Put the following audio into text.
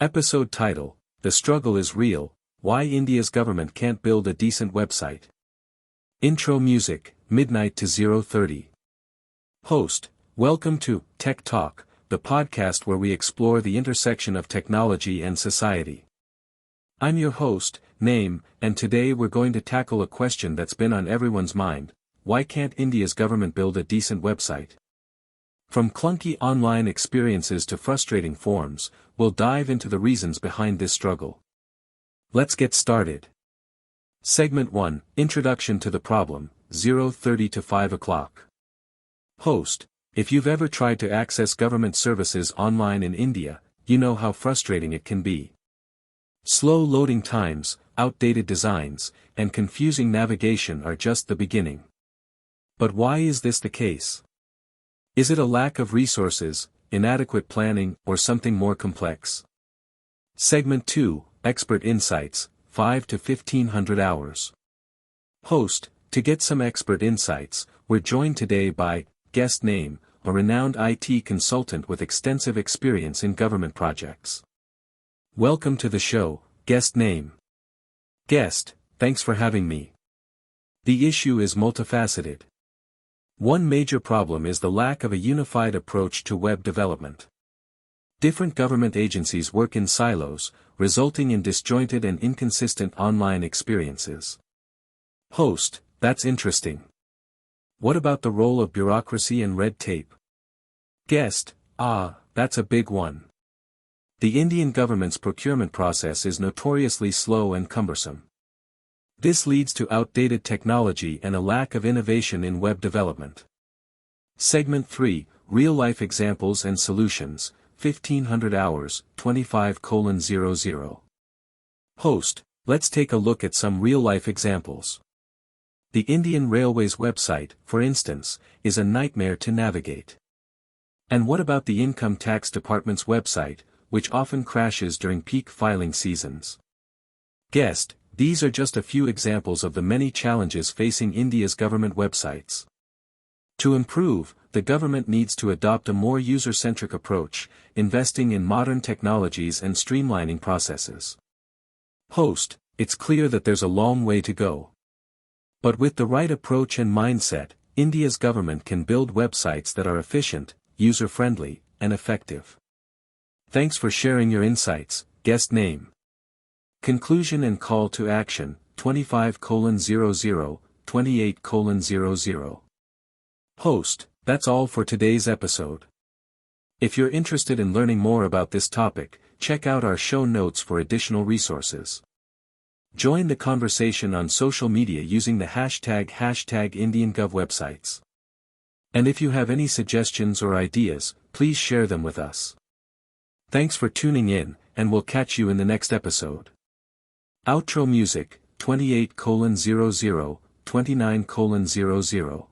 Episode title: The Struggle is Real, Why India's Government Can't Build a Decent Website. Intro music, Midnight to 0:30. Host: Welcome to Tech Talk, the podcast where we explore the intersection of technology and society. I'm your host, Naeem, and today we're going to tackle a question that's been on everyone's mind: why can't India's government build a decent website? From clunky online experiences to frustrating forms, we'll dive into the reasons behind this struggle. Let's get started. Segment 1, Introduction to the Problem, 0:30 to 5 o'clock. Host: If you've ever tried to access government services online in India, you know how frustrating it can be. Slow loading times, outdated designs, and confusing navigation are just the beginning. But why is this the case? Is it a lack of resources, inadequate planning, or something more complex? Segment 2, Expert Insights, 5 to 1500 hours. Host: To get some expert insights, we're joined today by Guest Naeem, a renowned IT consultant with extensive experience in government projects. Welcome to the show, Guest Naeem. Guest, thanks for having me. The issue is multifaceted. One major problem is the lack of a unified approach to web development. Different government agencies work in silos, resulting in disjointed and inconsistent online experiences. Host: That's interesting. What about the role of bureaucracy and red tape? Guest: That's a big one. The Indian government's procurement process is notoriously slow and cumbersome. This leads to outdated technology and a lack of innovation in web development. Segment 3, Real-Life Examples and Solutions, 1500 hours, 25:00. Host: Let's take a look at some real-life examples. The Indian Railways website, for instance, is a nightmare to navigate. And what about the Income Tax Department's website, which often crashes during peak filing seasons? Guest: These are just a few examples of the many challenges facing India's government websites. To improve, the government needs to adopt a more user-centric approach, investing in modern technologies and streamlining processes. Host: It's clear that there's a long way to go. But with the right approach and mindset, India's government can build websites that are efficient, user-friendly, and effective. Thanks for sharing your insights, Guest Naeem. Conclusion and Call to Action, 25:00, 28:00. Host: That's all for today's episode. If you're interested in learning more about this topic, check out our show notes for additional resources. Join the conversation on social media using the hashtag #IndianGovWebsites. And if you have any suggestions or ideas, please share them with us. Thanks for tuning in, and we'll catch you in the next episode. Outro music, 28:00, 29:00.